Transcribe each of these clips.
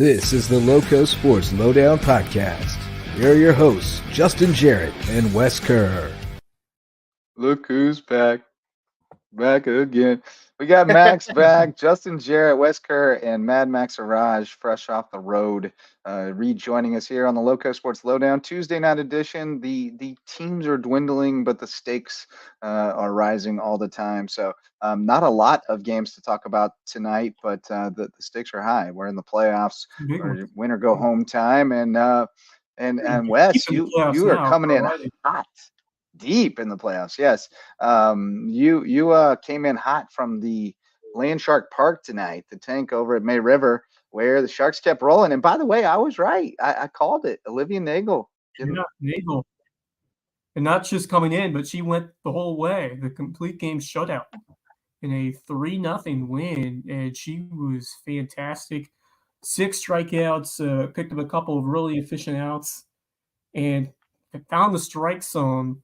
This is the LowcoSports Lowdown podcast. Here are your hosts, Justin Jarrett and Wes Kerr. Look who's back again. We got Max back, Justin Jarrett, Wes Kerr, and Max Arraj fresh off the road, rejoining us here on the LowcoSports Lowdown Tuesday night edition. The teams are dwindling, but the stakes are rising all the time. So not a lot of games to talk about tonight, but the stakes are high. We're in the playoffs, or win or go home time, and Wes, you are coming in hot. Deep in the playoffs, yes. You came in hot from the Land Shark Park tonight, the tank over at May River, where the Sharks kept rolling. And by the way, I was right. I called it. Olivia Nagel. Yeah, Nagel. And not just coming in, but she went the whole way. The complete game shutout in a 3-0 win. And she was fantastic. 6 strikeouts, picked up a couple of really efficient outs, and found the strike zone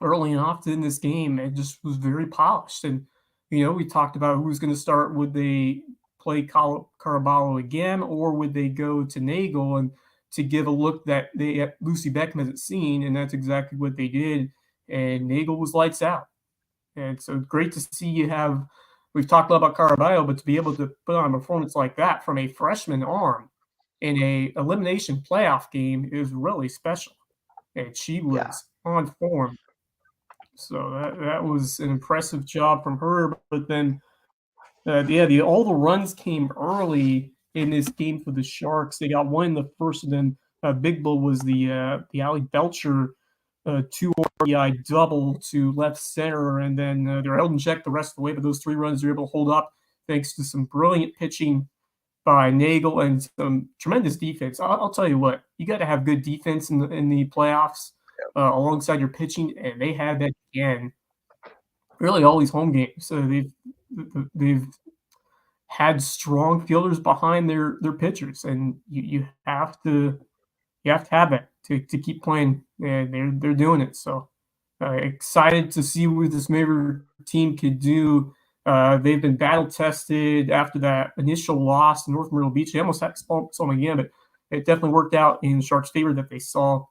early and often in this game, and just was very polished. And, we talked about who's going to start. Would they play Caraballo again, or would they go to Nagel and to give a look that Lucy Beckham hasn't seen? And that's exactly what they did. And Nagel was lights out. And so great to see you have. We've talked a lot about Caraballo, but to be able to put on a performance like that from a freshman arm in a elimination playoff game is really special. And she was on form. So that was an impressive job from her. But then, all the runs came early in this game for the Sharks. They got one in the first, and then Big Bull was the Ali Belcher 2 RBI double to left center, and then they're held in check the rest of the way. But those 3 runs they're able to hold up thanks to some brilliant pitching by Nagel and some tremendous defense. I'll tell you what, you got to have good defense in the playoffs. Alongside your pitching, and they had that again. Really, all these home games, so they've had strong fielders behind their pitchers, and you have to have that to keep playing, and they're doing it. So excited to see what this Maver team could do. They've been battle tested after that initial loss to North Myrtle Beach. They almost had to saw them again, but it definitely worked out in Sharks' favor that they saw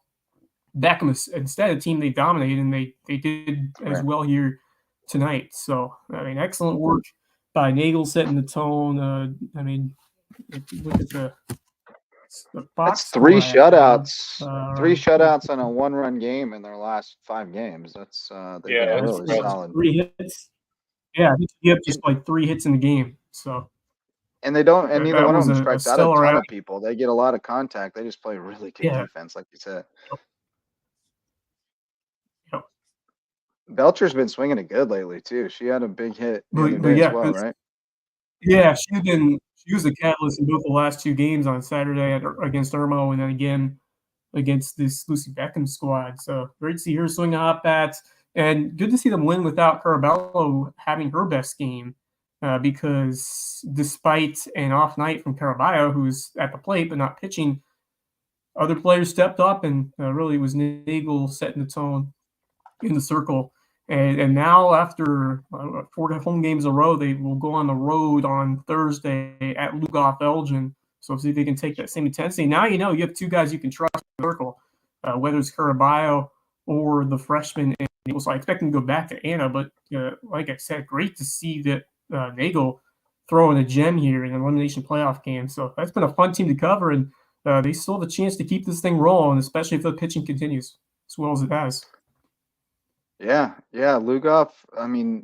Beckham instead a team they dominated, and they did as well here tonight. So excellent work by Nagel setting the tone. If you look at the box, that's 3 shutouts, 3 shutouts on a 1-run game in their last 5 games. That's really solid. 3 hits. Yeah, I think you have just like 3 hits in the game. So. And they don't, and neither one of them strikes out a ton of people. They get a lot of contact. They just play really good defense, like you said. Belcher's been swinging it good lately too. She had a big hit the other day as well, right? Yeah, she was the catalyst in both the last 2 games on Saturday against Irmo, and then again against this Lucy Beckham squad. So great to see her swing hot bats, and good to see them win without Caraballo having her best game, because despite an off night from Caraballo, who's at the plate but not pitching, other players stepped up, and really was Nagel setting the tone in the circle. And now after 4 home games in a row, they will go on the road on Thursday at Lugov, Belgium. So see if they can take that same intensity. Now you have 2 guys you can trust in the circle, whether it's Caraballo or the freshman. So I expect them to go back to Anna, but like I said, great to see that Nagel throwing a gem here in an elimination playoff game. So that's been a fun team to cover, and they still have a chance to keep this thing rolling, especially if the pitching continues as well as it has. Yeah. Lugov,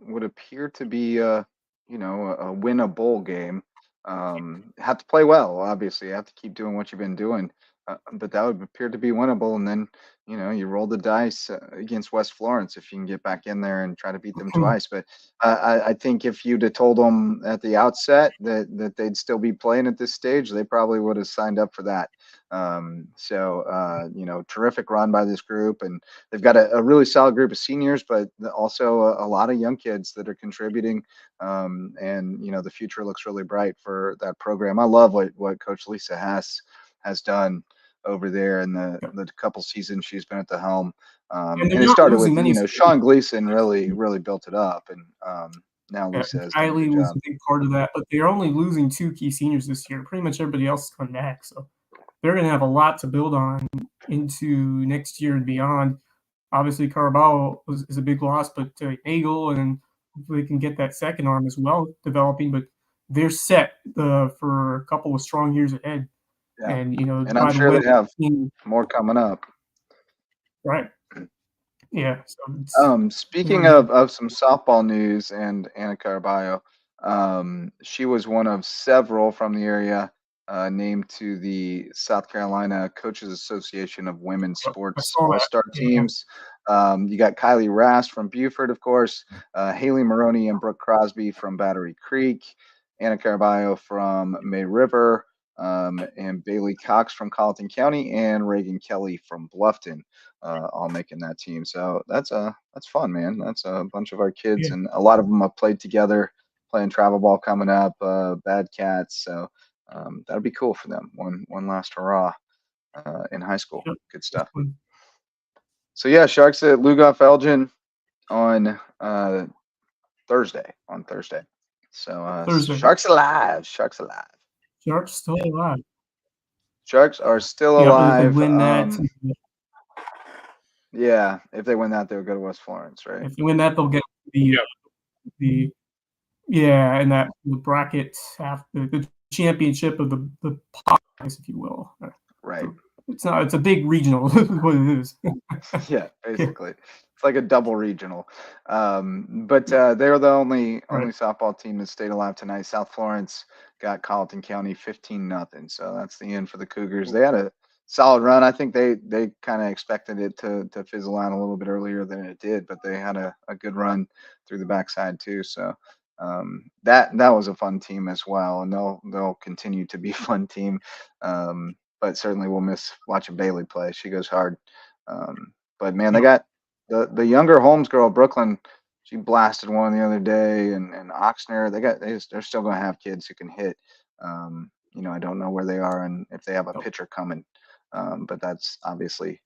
would appear to be a win a bowl game. Have to play well, obviously. You have to keep doing what you've been doing. But that would appear to be winnable. And then, you roll the dice against West Florence if you can get back in there and try to beat them twice. But I think if you'd have told them at the outset that they'd still be playing at this stage, they probably would have signed up for that. Terrific run by this group. And they've got a really solid group of seniors, but also a lot of young kids that are contributing. The future looks really bright for that program. I love what Coach Lisa has done over there in the couple seasons she's been at the helm. And it started with, Sean Gleason really built it up. And now Lisa has done a Kylie good was job. a big part of that, but they're only losing 2 key seniors this year. Pretty much everybody else is coming back, so they're going to have a lot to build on into next year and beyond. Obviously, Carabao is a big loss, but Nagel, and hopefully they can get that second arm as well developing. But they're set for a couple of strong years ahead. Yeah. And, And by I'm the sure way, they have more coming up. right. Yeah. So Speaking of some softball news and Anna Caraballo, she was one of several from the area named to the South Carolina Coaches Association of Women's Sports All-Star teams. You got Kylie Rast from Buford, of course, Haley Maroney and Brooke Crosby from Battery Creek, Anna Caraballo from May River, and Bailey Cox from Colleton County, and Reagan Kelly from Bluffton, all making that team. So that's fun, man. That's a bunch of our kids, and a lot of them have played together, playing travel ball coming up, Bad Cats. So that'll be cool for them. One last hurrah in high school. Good stuff. So yeah, Sharks at Lugoff Elgin on Thursday. So Thursday. Sharks alive. Sharks alive. Sharks still alive. Sharks are still alive. If they win that. Yeah, if they win that, they'll go to West Florence, right? If they win that, they'll get the and that the bracket after the championship of the pies, if you will. Right. It's a big regional. What it is. Yeah, basically. It's like a double regional. But they're the only softball team that stayed alive tonight. South Florence got Colleton County 15-0. So that's the end for the Cougars. They had a solid run. I think they kind of expected it to fizzle out a little bit earlier than it did, but they had a good run through the backside too. So that was a fun team as well, and they'll continue to be a fun team. But certainly we'll miss watching Bailey play. She goes hard. But man, they got the younger Holmes girl, Brooklyn. She blasted one the other day, and Oxnard. They're still going to have kids who can hit. I don't know where they are and if they have a pitcher coming, but that's obviously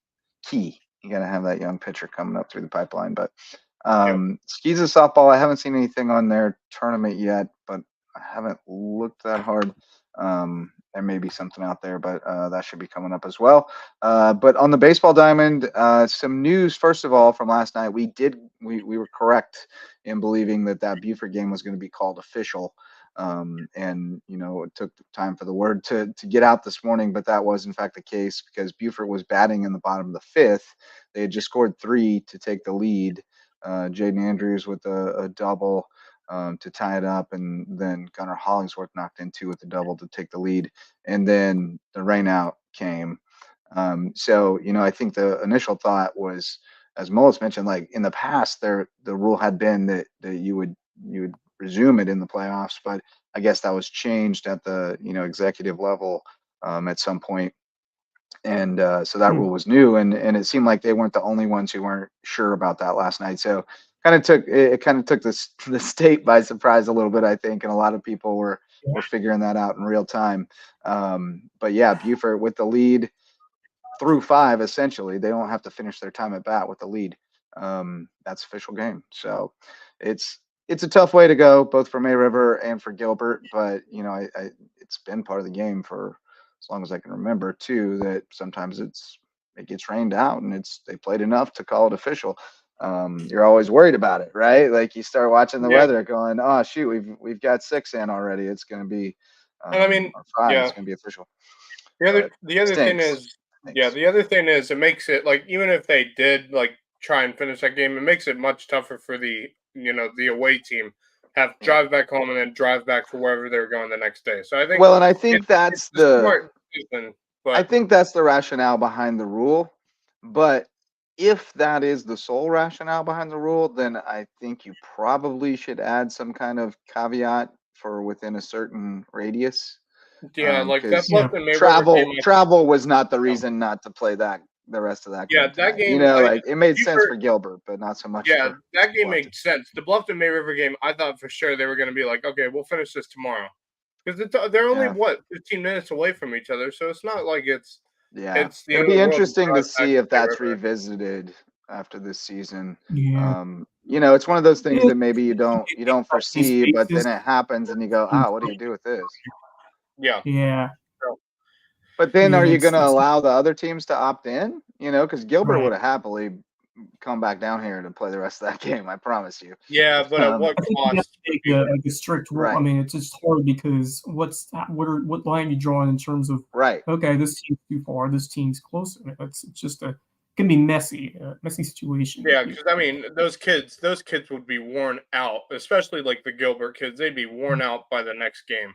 key. You got to have that young pitcher coming up through the pipeline. But Skis of softball, I haven't seen anything on their tournament yet, but I haven't looked that hard. There may be something out there, but that should be coming up as well. But on the baseball diamond, some news, first of all, from last night. We were correct in believing that Buford game was going to be called official. And it took time for the word to get out this morning, but that was in fact the case because Buford was batting in the bottom of the fifth. They had just scored 3 to take the lead. Jaden Andrews with a double to tie it up, and then Gunnar Hollingsworth knocked in 2 with the double to take the lead, and then the rain out came. So I think the initial thought was, as Mullis mentioned, like in the past, the rule had been that you would resume it in the playoffs, but I guess that was changed at the executive level at some point. And so that rule was new, and it seemed like they weren't the only ones who weren't sure about that last night. So kind of took the state by surprise a little bit, I think, and a lot of people were figuring that out in real time. But yeah, Buford with the lead through 5, essentially, they don't have to finish their time at bat with the lead. That's official game. So it's a tough way to go, both for May River and for Gilbert. But it's been part of the game for as long as I can remember too, that sometimes it gets rained out and they played enough to call it official. You're always worried about it, right? Like you start watching the weather going, oh shoot, we've got 6 in already. It's going to be, and I mean, or 5, it's going to be official. The other thing is, the other thing is it makes it like, even if they did like try and finish that game, it makes it much tougher for the away team. Have drive back home and then drive back for wherever they're going the next day. So I think and I think that's the smart decision, but I think that's the rationale behind the rule. But if that is the sole rationale behind the rule, then I think you probably should add some kind of caveat for within a certain radius. Yeah, like that travel was not the reason not to play the rest of that game. Yeah, that game, it made sense for Gilbert, but not so much. Yeah, that game made sense. The Bluffton May River game, I thought for sure they were going to be like, okay, we'll finish this tomorrow, because they're only 15 minutes away from each other, so it's not like it's. Yeah, it'll be interesting to see if that's revisited after this season. Yeah. it's one of those things that maybe you don't foresee, but then it happens and you go, what do you do with this? Yeah. Yeah. But then are you going to allow the other teams to opt in? Because Gilbert would have happily come back down here to play the rest of that game. I promise you. Yeah, but at what cost? Like a strict rule. I mean, it's just hard because what line you drawing in terms of okay, this team's too far, this team's closer. It's just can be messy situation. Yeah, because I mean, those kids would be worn out, especially like the Gilbert kids. They'd be worn out by the next game.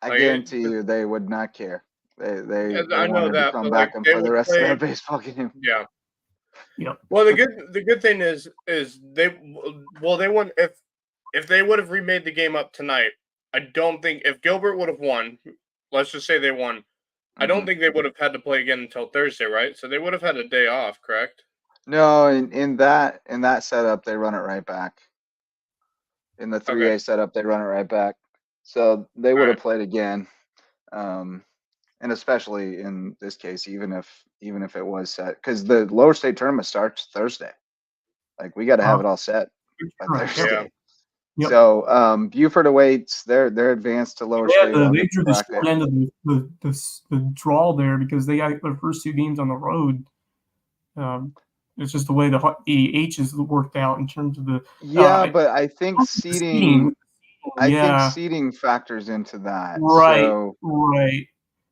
I guarantee you, they would not care. They wanted to come back and play the rest of that baseball game. Yeah. Yep. Well, the good thing is they wouldn't if they would have remade the game up tonight. I don't think if Gilbert would have won, let's just say they won. I don't think they would have had to play again until Thursday, right? So they would have had a day off, correct? No, in that setup, they run it right back. In the 3A setup, they run it right back. So they would have played again. And especially in this case, even if it was set, because the lower state tournament starts Thursday. Like we got to have it all set by Thursday. Yep. So Buford awaits. They're advanced to lower state. They drew the short end of the draw there because they got their first two games on the road. It's just the way the H's worked out in terms of the. But I think seeding. I think seeding factors into that. Right.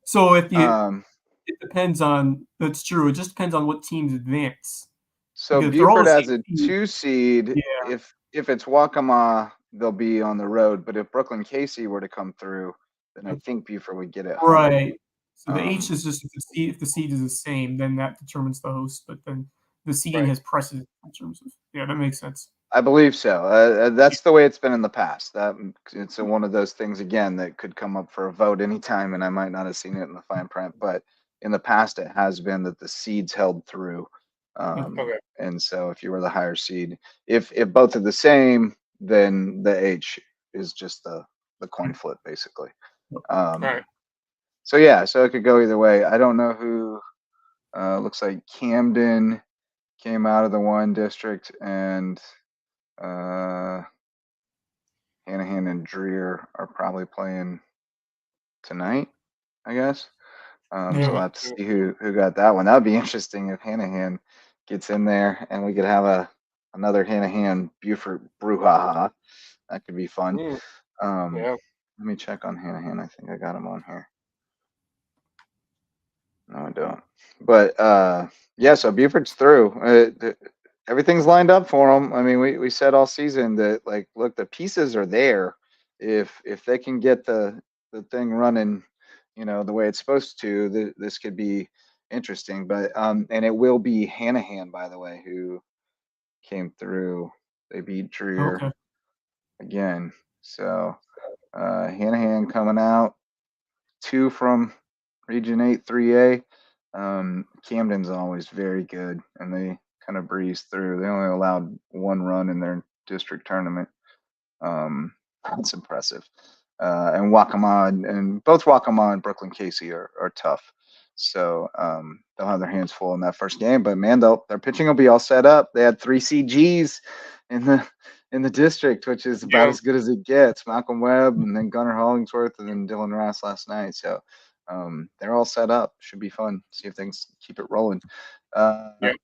So if you, it depends on. That's true. It just depends on what teams advance. So Buford has a 2 seed. Yeah. If it's Waccamaw, they'll be on the road. But if Brooklyn Casey were to come through, then I think Buford would get it. Right. So the H is just if the seed is the same, then that determines the host. But then the seeding has precedence in terms of that makes sense. I believe so. That's the way it's been in the past. That it's one of those things again that could come up for a vote anytime, and I might not have seen it in the fine print, but in the past it has been that the seeds held through. And so if you were the higher seed, if both are the same, then the H is just the coin flip basically. So it could go either way. I don't know who. Looks like Camden came out of the 1 district and. Hanahan and Dreer are probably playing tonight, I guess. So we'll have to see who got that one. That would be interesting if Hanahan gets in there and we could have another Hanahan Buford brouhaha. That could be fun. Let me check on Hanahan. I think I got him on here. No, I don't. But so Buford's through. Everything's lined up for them. I mean, we said all season that look, the pieces are there. If they can get the thing running, the way it's supposed to, this could be interesting. But and it will be Hanahan, by the way, who came through. They beat Dreer again. So Hanahan coming out, 2 from Region 8 3A. Camden's always very good, and they kind of breezed through. They only allowed 1 run in their district tournament. That's impressive. And Waccamaw and both Waccamaw and Brooklyn Casey are tough. So they'll have their hands full in that first game. But man, their pitching will be all set up. They had 3 CGs in the district, which is about as good as it gets. Malcolm Webb and then Gunnar Hollingsworth and then Dylan Ross last night. So they're all set up. Should be fun. See if things keep it rolling.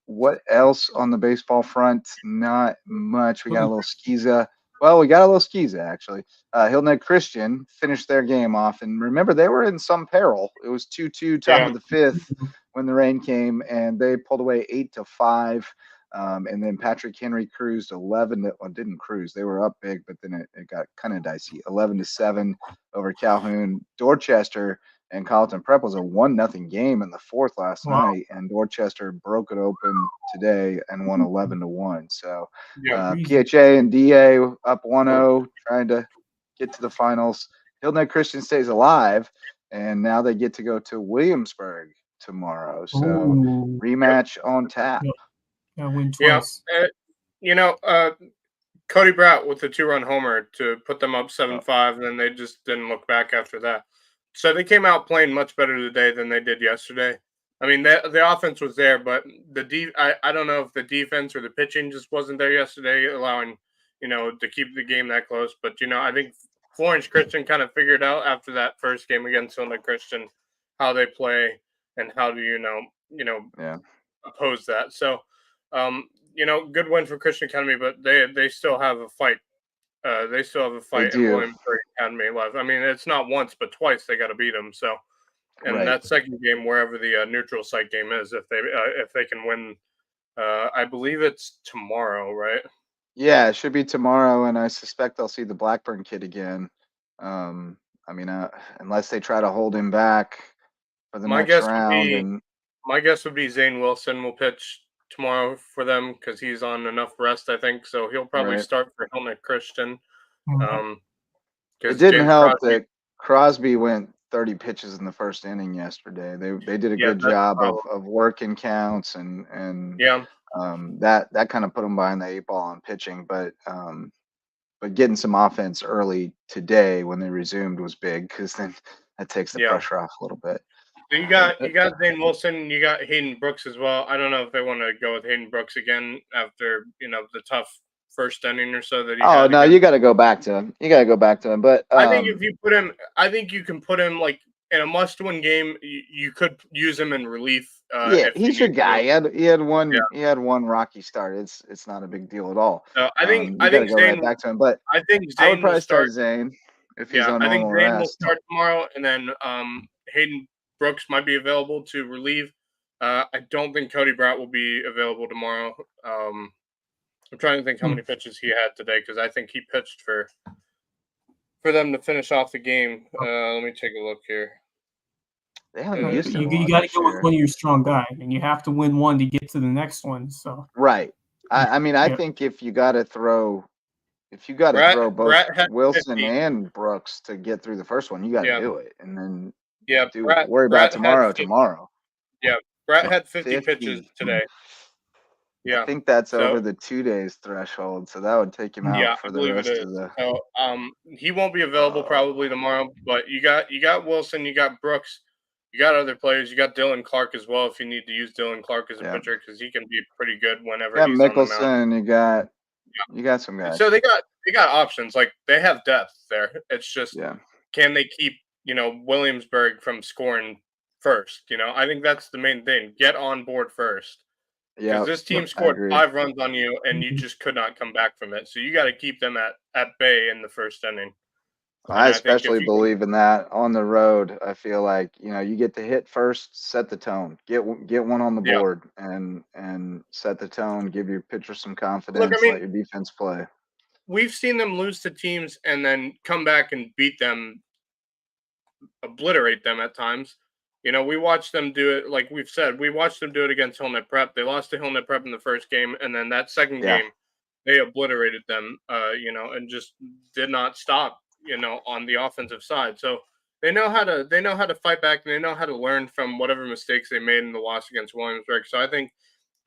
What else on the baseball front? Not much. We got a little Skiza. Well, we got a little Skiza actually. Hildner Christian finished their game off, and remember they were in some peril. It was 2-2 top of the 5th when the rain came, and they pulled away 8-5. And then Patrick Henry cruised 11. Didn't cruise. They were up big, but then it got kind of dicey. 11-7 over Calhoun. Dorchester and Carleton Prep was a 1-0 game in the 4th last night, and Dorchester broke it open today and won 11-1. So PHA and DA up 1-0, trying to get to the finals. Hildner Christian stays alive, and now they get to go to Williamsburg tomorrow. So rematch on tap. Win twice. Cody Bratt with the 2-run homer to put them up 7-5, and then they just didn't look back after that. So they came out playing much better today than they did yesterday. I mean, the offense was there, but I don't know if the defense or the pitching just wasn't there yesterday, allowing, to keep the game that close. But, I think Florence Christian kind of figured out after that first game against Illinois Christian how they play and how to, oppose that. So, good win for Christian Academy, but they still have a fight. They still have a fight in Williamsburg Academy left. I mean, it's not once, but twice they got to beat them. So. And that second game, wherever the neutral site game is, if they can win, I believe it's tomorrow, right? Yeah, it should be tomorrow, and I suspect I'll see the Blackburn kid again. Unless they try to hold him back for the next round. My guess would be Zane Wilson will pitch tomorrow for them because he's on enough rest, I think. So he'll probably start for Helmet Christian. It didn't help that Crosby went 30 pitches in the first inning yesterday. They did a good job of working counts and that kind of put them behind the 8 ball on pitching, but getting some offense early today when they resumed was big because then that takes the pressure off a little bit. So you got Zane Wilson, you got Hayden Brooks as well. I don't know if they want to go with Hayden Brooks again after the tough first inning or so that he had. No, you got to go back to him. But I think if you put him, I think you can put him like in a must-win game. You could use him in relief. He's your guy. He had one rocky start. It's not a big deal at all. I think Zane, right back to him. But I think Zane I would probably start Zane if he's on normal rest. I think Zane will start tomorrow, and then Hayden Brooks might be available to relieve. I don't think Cody Bratt will be available tomorrow. I'm trying to think how many pitches he had today because I think he pitched for them to finish off the game. Let me take a look here. You got to go with one of your strong guys, and you have to win one to get to the next one. So right. I think if you got to throw both Wilson and Brooks to get through the first one, you got to do it, and then worry about tomorrow. Yeah, Bratt had 50 pitches today. Yeah, I think that's over the 2 days threshold, so that would take him out for the rest of the. So, he won't be available probably tomorrow, but you got Wilson, you got Brooks, you got other players, you got Dylan Clark as well. If you need to use Dylan Clark as a pitcher, because he can be pretty good whenever he's Mickelson, on the mound. You got some guys. So they got options. Like they have depth there. It's just can they keep Williamsburg from scoring first? I think that's the main thing. Get on board first. Because this team scored 5 runs on you, and you just could not come back from it. So you got to keep them at bay in the first inning. I especially believe in that on the road. I feel like you get to hit first, set the tone, get one on the board, and set the tone. Give your pitcher some confidence. Let your defense play. We've seen them lose to teams and then come back and beat them, obliterate them at times. We watched them do it, like we've said, we watched them do it against Hillnet Prep. They lost to Hillnet Prep in the first game, and then that second game, they obliterated them, and just did not stop, on the offensive side. So they know how to fight back, and they know how to learn from whatever mistakes they made in the loss against Williamsburg. So I think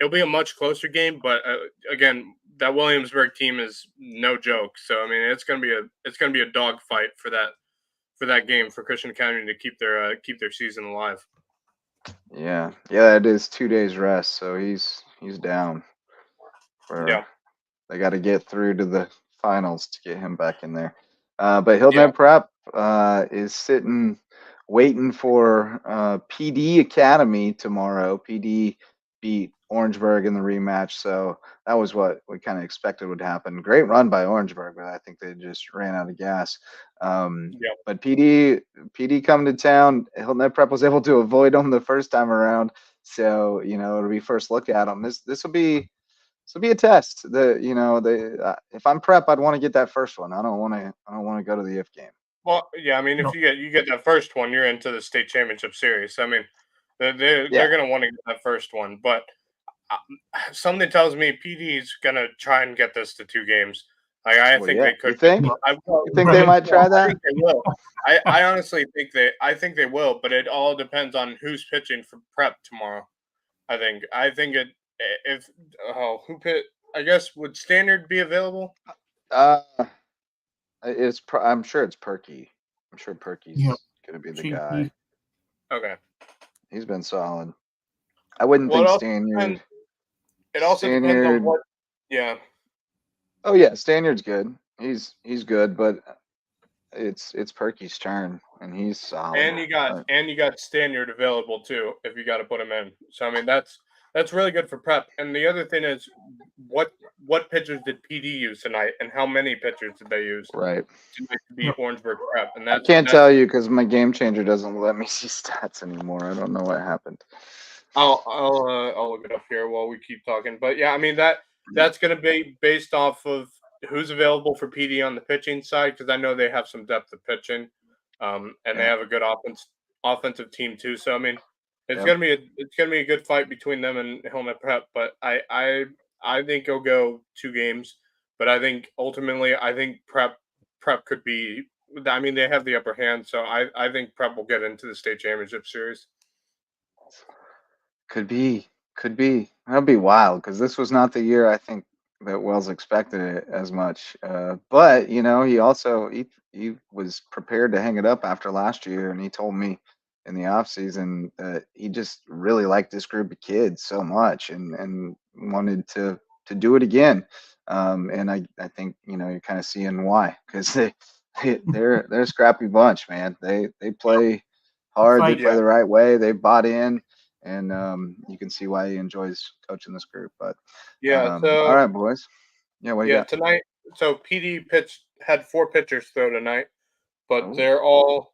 it'll be a much closer game, but again, that Williamsburg team is no joke. So I mean, it's gonna be a dog fight for that game for Christian Academy to keep their season alive. Yeah, it is 2 days rest, so he's down. They got to get through to the finals to get him back in there. But Hillnet Prep is sitting waiting for PD Academy tomorrow. PD beat Orangeburg in the rematch, so that was what we kind of expected would happen. Great run by Orangeburg, but I think they just ran out of gas. But PD coming to town. Hillnet Prep was able to avoid them the first time around, so it'll be first look at them. This will be a test. If I'm Prep, I'd want to get that first one. I don't want to go to the if game. Well, yeah, I mean, if you get that first one, you're into the state championship series. I mean, they're going to want to get that first one, but something tells me PD is going to try and get this to 2 games. I think they could. You think? You think they might try that? I think they will. I honestly think they will, but it all depends on who's pitching for Prep tomorrow. I think it. Who pit? I guess would Standard be available? I'm sure it's Perky. I'm sure Perky's going to be the guy. Okay. He's been solid. I wouldn't think Well, Stanyard. it also depends on what. Yeah. Oh yeah, Stanyard's good. He's good, but it's Perky's turn, and he's solid. And you got Stanyard available too if you got to put him in. So I mean that's really good for prep. And the other thing is, what pitchers did PD use tonight, and how many pitchers did they use? Right. To beat Orangeburg prep, and I can't tell you because my game changer doesn't let me see stats anymore. I don't know what happened. I'll look it up here while we keep talking. But yeah, I mean that's going to be based off of who's available for PD on the pitching side, because I know they have some depth of pitching, and they have a good offensive team too. So I mean, it's gonna be a good fight between them and Helmet Prep. But I think it'll go 2 games. But I think ultimately Prep could be. I mean, they have the upper hand, so I think Prep will get into the state championship series. Could be. That'd be wild because this was not the year I think that Wells expected it as much. But you know, he also he was prepared to hang it up after last year, and he told me in the off season that he just really liked this group of kids so much and wanted to do it again. And I think you know you're kind of seeing why, because they're a scrappy bunch, man. They play hard, they play the right way, they bought in. And you can see why he enjoys coaching this group. But all right, boys. Yeah, what do you got? Tonight. So PD had 4 pitchers throw tonight, but they're all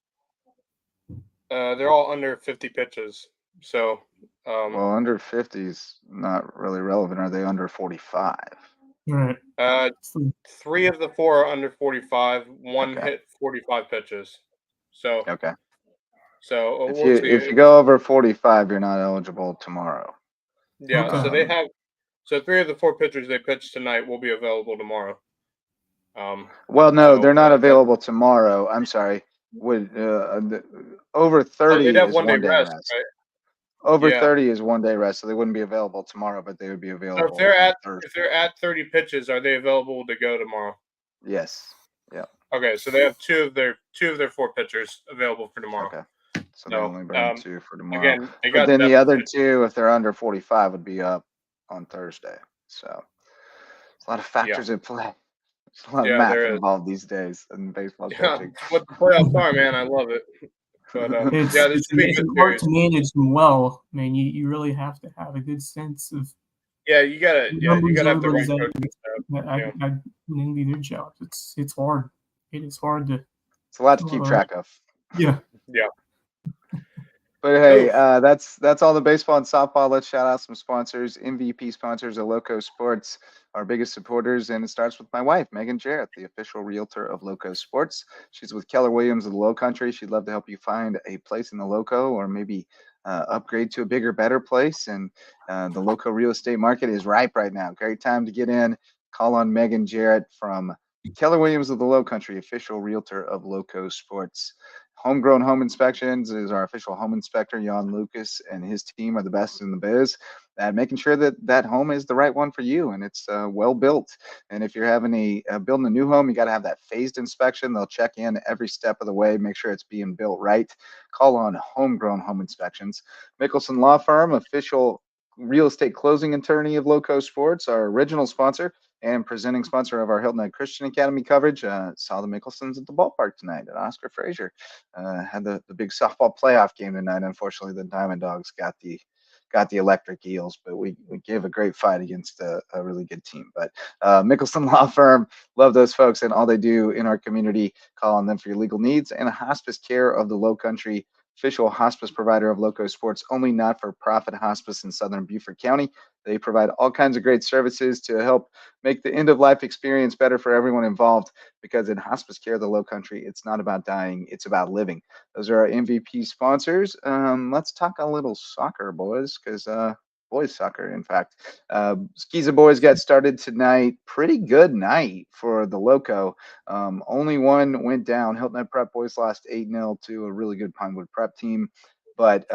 under 50 pitches. So well, under 50 is not really relevant. Are they under 45? Right. 3 of the 4 are under 45. One hit 45 pitches. So okay. So if you go over 45, you're not eligible tomorrow. Yeah. So they have. So 3 of the 4 pitchers they pitched tonight will be available tomorrow. Well, no, they're not available tomorrow. I'm sorry. Would over 30 is 1 day rest. Right? Over 30 is 1 day rest, so they wouldn't be available tomorrow, but they would be available. So if they're at 30 pitches, are they available to go tomorrow? Yes. Yeah. Okay, so they have 2 of their 4 pitchers available for tomorrow. Okay. So they only bring 2 for tomorrow. Again, but then the other 2, if they're under 45, would be up on Thursday. So there's a lot of factors in play. There's a lot of math involved these days in baseball coaching. What the playoffs are, man. I love it. But it's hard to manage them well. I mean, you really have to have a good sense of. Yeah, you gotta have the right coaching staff. I envy their jobs. It's hard. It is hard to. It's a lot to keep track of. Yeah. Yeah. But hey, that's all the baseball and softball. Let's shout out some sponsors, MVP sponsors of LowcoSports, our biggest supporters, and it starts with my wife, Megan Jarrett, the official realtor of LowcoSports. She's with Keller Williams of the Lowcountry. She'd love to help you find a place in the Lowco, or maybe upgrade to a bigger, better place. And the Lowco real estate market is ripe right now. Great time to get in. Call on Megan Jarrett from Keller Williams of the Lowcountry, official realtor of LowcoSports. Homegrown Home Inspections is our official home inspector. Jan Lucas and his team are the best in the biz at making sure that home is the right one for you and it's well built. And if you're having building a new home, you got to have that phased inspection. They'll check in every step of the way, make sure it's being built right. Call on Homegrown Home Inspections. Mickelson Law Firm, official real estate closing attorney of LowcoSports, our original sponsor and presenting sponsor of our Hilton Head Christian Academy coverage. Saw the Mickelsons at the ballpark tonight at Oscar Frazier. Had the big softball playoff game tonight. Unfortunately, the Diamond Dogs got the electric Eels, but we gave a great fight against a really good team. But Mickelson Law Firm, love those folks and all they do in our community. Call on them for your legal needs. And hospice care of the Lowcountry, official hospice provider of LowcoSports, only not-for-profit hospice in Southern Beaufort County. They provide all kinds of great services to help make the end-of-life experience better for everyone involved, because in hospice care of the Lowcountry, it's not about dying, it's about living. Those are our MVP sponsors. Let's talk a little soccer, boys, because boys soccer, in fact. Skiza boys got started tonight. Pretty good night for the Lowco. Only one went down. Hilton Head Prep boys lost 8-0 to a really good Pinewood Prep team. But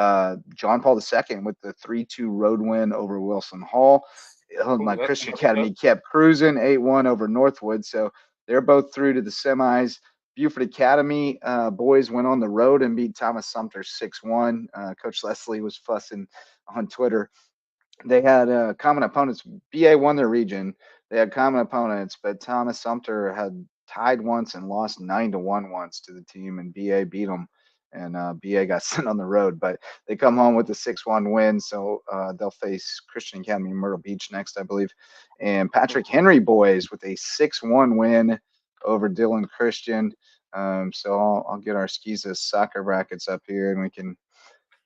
John Paul II with the 3-2 road win over Wilson Hall. Hilton Head Christian Academy kept cruising 8-1 over Northwood. So they're both through to the semis. Buford Academy boys went on the road and beat Thomas Sumter 6-1. Coach Leslie was fussing on Twitter. They had common opponents. BA won their region. They had common opponents, but Thomas Sumter had tied once and lost 9-1 once to the team, and BA beat them. And BA got sent on the road, but they come home with a 6-1 win. So they'll face Christian Academy Myrtle Beach next, I believe. And Patrick Henry boys with a 6-1 win over Dillon Christian. So I'll get our Skeezas soccer brackets up here, and we can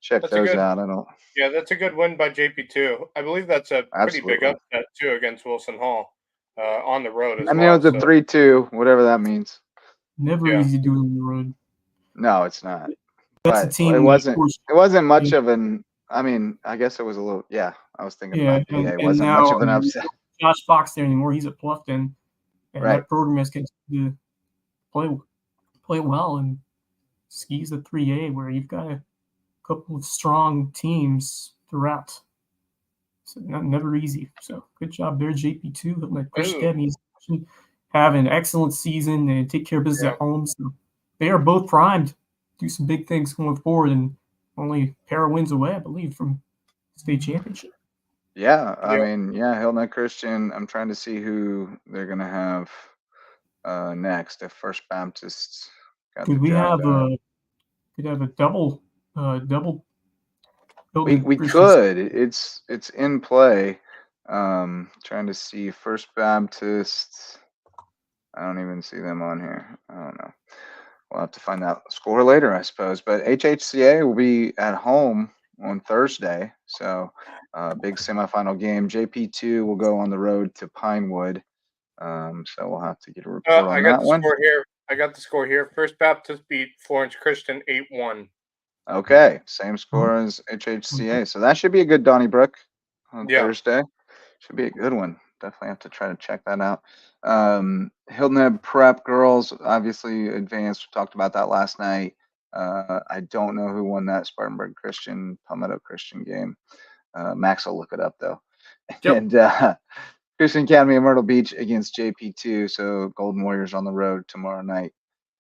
check those out. Yeah, that's a good win by JP2. I believe that's a pretty big upset too against Wilson Hall on the road as well. I mean, it was a 3-2, whatever that means. Never easy doing on the road. No, it's not. That's but a team. It wasn't much of an. I mean, I guess it was a little. Yeah, I was thinking about BA. It wasn't much of an upset. Josh Fox there anymore. He's at Bluffton, and that program has continued to play well and skis the 3A, where you've got a couple of strong teams throughout. So never easy. So good job there, JP2. Like Christian Academy have an excellent season and take care of business at home. So they are both primed to do some big things going forward, and only a pair of wins away, I believe, from state championship. Yeah, I mean, Hilton Christian. I'm trying to see who they're going to have next. If First Baptist got could we have a double we could. It's in play. Trying to see First Baptist. I don't even see them on here. I don't know. We'll have to find out score later, I suppose. But HHCA will be at home on Thursday. So big semifinal game. JP2 will go on the road to Pinewood. So we'll have to get a report on that one. I got the score here. First Baptist beat Florence Christian 8-1. Okay, same score as HHCA. So that should be a good Donnybrook on Thursday. Should be a good one. Definitely have to try to check that out. Hilton Head Prep girls obviously advanced. We talked about that last night. I don't know who won that Spartanburg Christian, Palmetto Christian game. Max will look it up though. Yep. And Christian Academy of Myrtle Beach against JP2. So Golden Warriors on the road tomorrow night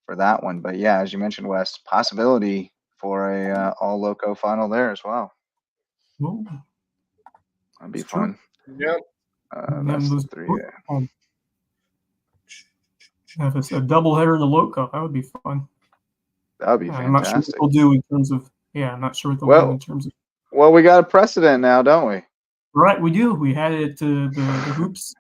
for that one. But yeah, as you mentioned, Wes, possibility for a all Lowco final there as well. Ooh. That'd be fun. Yep. That's the 3A. Have a doubleheader in the Lowco. That would be fun. That would be fantastic. I'm not sure what they'll do in terms of. Yeah, I'm not sure what they'll do in terms of. Well, we got a precedent now, don't we? Right, we do. We had it the hoops,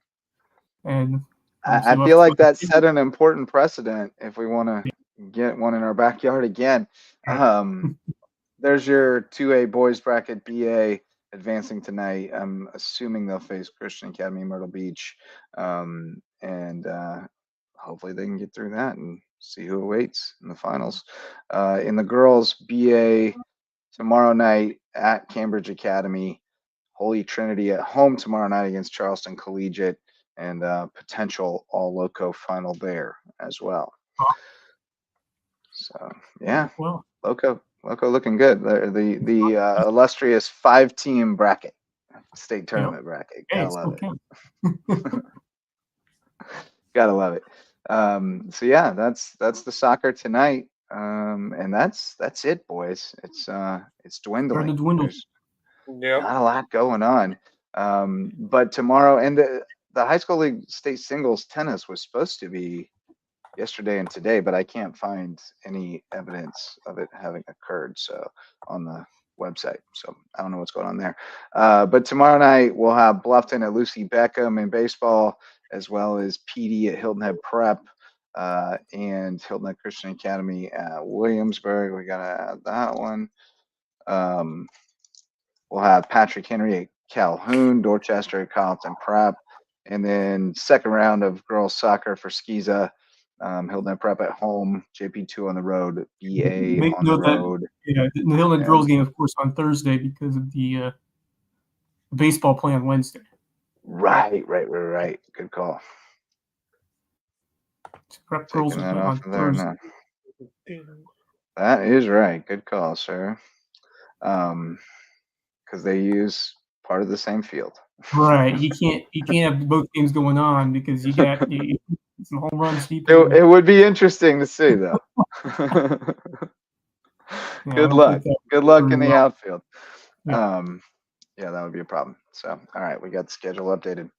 and I feel like that set an important precedent if we want to get one in our backyard again. There's your 2A boys bracket. BA advancing tonight. I'm assuming they'll face Christian Academy Myrtle Beach, and hopefully they can get through that and see who awaits in the finals. In the girls, BA tomorrow night at Cambridge Academy. Holy Trinity at home tomorrow night against Charleston Collegiate, and potential all Lowco final there as well. So yeah, Lowco looking good. The illustrious 5-team bracket, state tournament bracket. Gotta love it. Gotta love it. So yeah, that's the soccer tonight. And that's it, boys. It's dwindling. Not a lot going on. But tomorrow, and the high school league state singles tennis was supposed to be yesterday and today, but I can't find any evidence of it having occurred. So on the website, so I don't know what's going on there. But tomorrow night we'll have Bluffton at Lucy Beckham in baseball, as well as PD at Hilton Head Prep, and Hilton Head Christian Academy at Williamsburg. We gotta add that one. We'll have Patrick Henry at Calhoun, Dorchester at Carleton Prep, and then second round of girls soccer for Skeeza. Hilton Head Prep at home, JP2 on the road, BA on the road. The Hilton Head girls game, of course, on Thursday because of the baseball play on Wednesday. Right. Good call. Prep girls that off of there now. That is right. Good call, sir. Because they use part of the same field. Right. You can't have both games going on because you got some home runs. It would be interesting to see, though. Good luck. Good luck in the outfield. Yeah. Yeah, that would be a problem. So, all right, we got the schedule updated.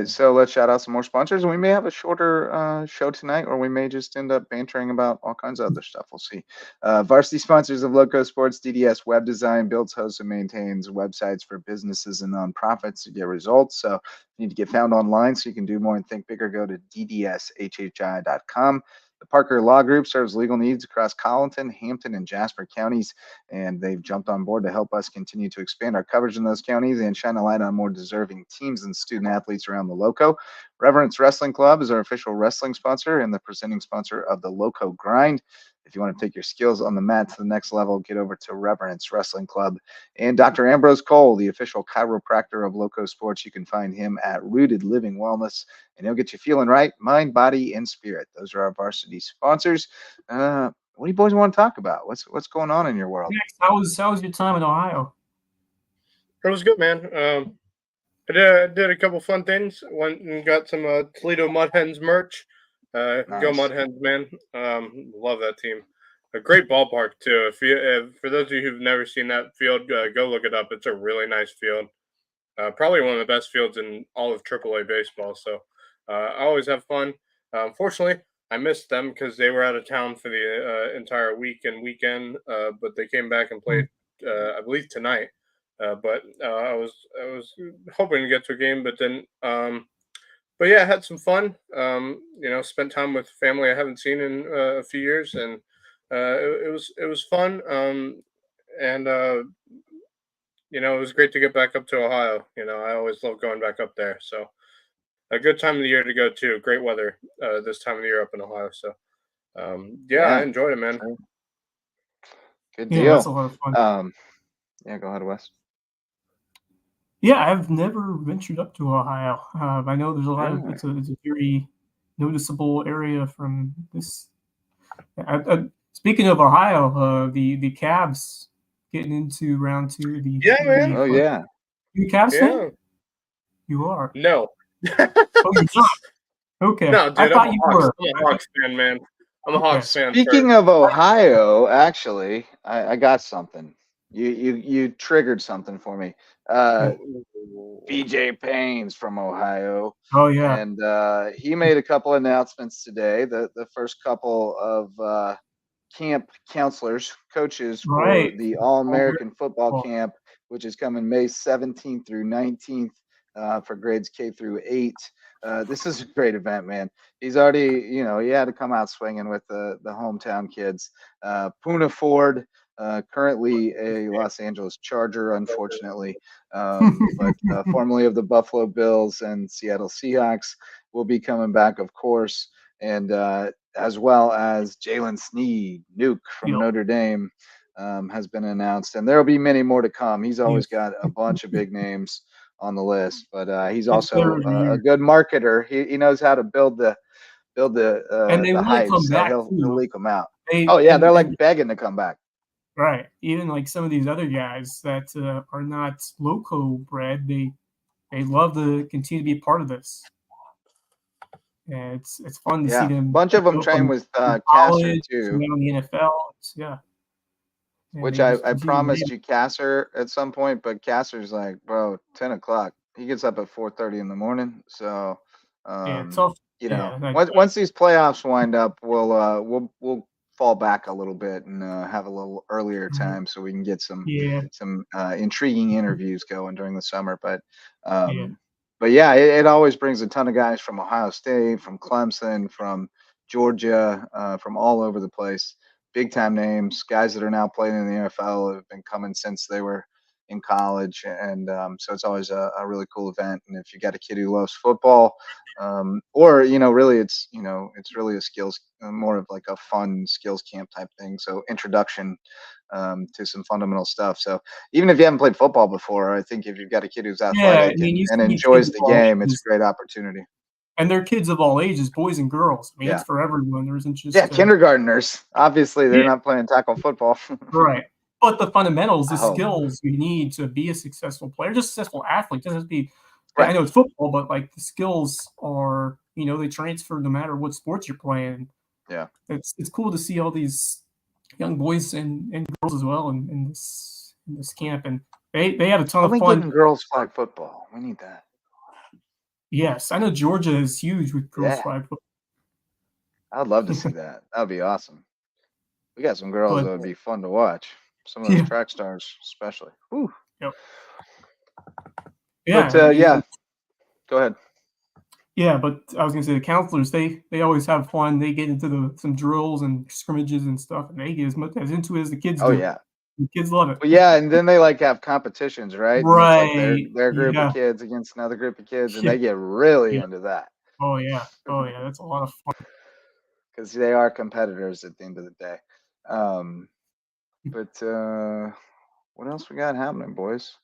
So let's shout out some more sponsors. We may have a shorter show tonight, or we may just end up bantering about all kinds of other stuff. We'll see. Varsity sponsors of LowcoSports, DDS Web Design builds, hosts, and maintains websites for businesses and nonprofits to get results. So you need to get found online so you can do more and think bigger. Go to ddshhi.com. The Parker Law Group serves legal needs across Colleton, Hampton, and Jasper counties, and they've jumped on board to help us continue to expand our coverage in those counties and shine a light on more deserving teams and student athletes around the Lowco. Reverence Wrestling Club is our official wrestling sponsor and the presenting sponsor of the Lowco Grind. If you want to take your skills on the mat to the next level, get over to Reverence Wrestling Club. And Dr. Ambrose Cole, the official chiropractor of LowcoSports. You can find him at Rooted Living Wellness, and he'll get you feeling right, mind, body, and spirit. Those are our varsity sponsors. What do you boys want to talk about? What's going on in your world? Max, how was your time in Ohio? It was good, man. I did a couple fun things. Went and got some Toledo Mud Hens merch. Nice. Go Mud Hens, man. Love that team. A great ballpark too. For those of you who've never seen that field, go look it up. It's a really nice field. Probably one of the best fields in all of AAA baseball. So I always have fun. Unfortunately, I missed them because they were out of town for the entire week and weekend. But they came back and played, I believe, tonight. But I was hoping to get to a game, but then. But yeah, I had some fun. Spent time with family I haven't seen in a few years, and it was fun. It was great to get back up to Ohio. I always love going back up there. So a good time of the year to go too. Great weather this time of the year up in Ohio. So I enjoyed it, man. Good deal. Yeah, that's a lot of fun. Go ahead, Wes. Yeah, I've never ventured up to Ohio. I know there's a lot of it's a very noticeable area from this. Speaking of Ohio, the Cavs getting into round 2. Man. Oh yeah. You a Cavs fan? You are. No. Oh, you're not. Okay. No, dude, I thought you were. I'm a Hawks fan, man. I'm a Hawks fan. Speaking of Ohio, actually, I got something. You triggered something for me. BJ Payne's from Ohio. Oh yeah. And he made a couple announcements today. The first couple of camp coaches for the All-American Football Camp, which is coming May 17th through 19th for grades K through 8. This is a great event, man. He's already, he had to come out swinging with the hometown kids. Poona Ford, currently a Los Angeles Charger, unfortunately, but formerly of the Buffalo Bills and Seattle Seahawks, will be coming back, of course, and as well as Jalen Sneed, Nuke from Notre Dame, has been announced, and there will be many more to come. He's always got a bunch of big names on the list, but he's also a good marketer. He knows how to build the hype, so he'll leak them out. They're like begging to come back. Right. Even like some of these other guys that are not Lowco bred, they love to continue to be part of this. And it's fun to see them. A bunch of them train with Kasser too. In the NFL. Which I promised you Kasser at some point, but Kasser's like, bro, 10 o'clock. He gets up at 4:30 in the morning. So once these playoffs wind up, we'll fall back a little bit and have a little earlier time so we can get some intriguing interviews going during the summer. But it always brings a ton of guys from Ohio State, from Clemson, from Georgia, from all over the place. Big time names, guys that are now playing in the NFL, have been coming since they were in college, and so it's always a really cool event. And if you got a kid who loves football, or really it's really a skills, more of like a fun skills camp type thing. So introduction to some fundamental stuff. So even if you haven't played football before, I think if you've got a kid who's athletic and enjoys the game, it's a great opportunity. And they're kids of all ages, boys and girls. I mean, it's for everyone. There isn't just kindergartners. Obviously, they're not playing tackle football. Right. But the fundamentals, the skills you need to be a successful player, just a successful athlete. Doesn't have to be. Right. I know it's football, but like the skills are they transfer no matter what sports you're playing. Yeah. It's cool to see all these young boys and girls as well in this camp, and they had a ton of fun. Getting girls flag football. We need that. Yes, I know Georgia is huge with girls flag football. I'd love to see that. That would be awesome. We got some girls that would be fun to watch. Some of those track stars, especially. Whew. Yep. Yeah. But, go ahead. Yeah, but I was gonna say the counselors, they always have fun. They get into some drills and scrimmages and stuff, and they get as much as into it as the kids do. Oh yeah. The kids love it. Well, yeah, and then they have competitions, right? Right. And it's like their group of kids against another group of kids, and they get really into that. Oh yeah. That's a lot of fun. Because they are competitors at the end of the day. But what else we got happening, boys?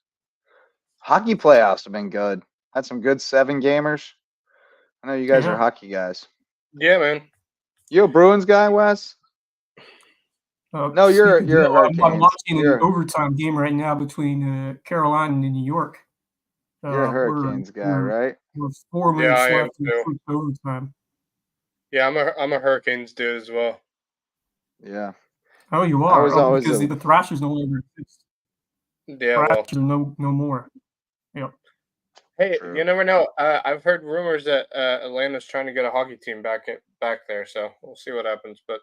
Hockey playoffs have been good. Had some good 7-gamers. I know you guys are hockey guys. Yeah, man. You a Bruins guy, Wes? No, you're a Hurricanes. I'm watching an overtime game right now between Carolina and New York. You're a Hurricanes guy, right? We're 4 minutes left in overtime. Yeah, I'm a Hurricanes dude as well. Yeah. Oh, you are? Because the Thrashers no longer exist. Yeah, Thrashers are no more. Yep. Hey, you never know. I've heard rumors that Atlanta's trying to get a hockey team back there, so we'll see what happens. But